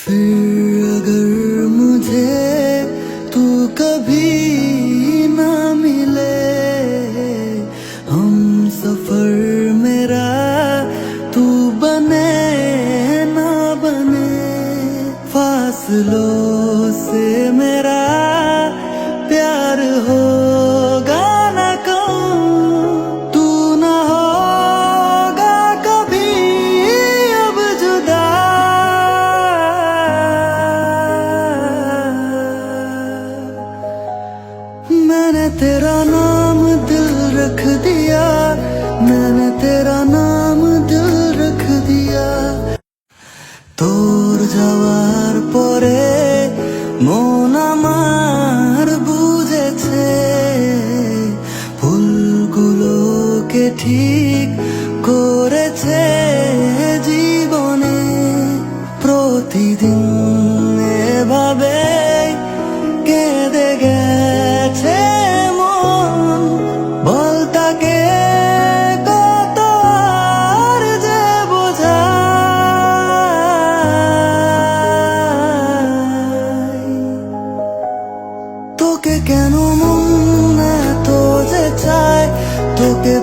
फिर अगर मुझे तू कभी ना मिले, हम सफर मेरा तू बने ना बने, फासलों से मेरा प्यार होगा ना कम, तू ना होगा कभी अब जुदा। मैंने तेरा नाम दिल रख दिया, मैंने तेरा नाम दिल रख दिया। তোর যাওয়ার পরে মন আমার বুঝেছে, ভুলগুলোকে ঠিক করেছে জীবনে। প্রতিদিন এভাবে কেঁদে গেছে মন, বল তাকে কত আর যে বোঝাই। তোকে কেন মন এত যে চায়, তোকে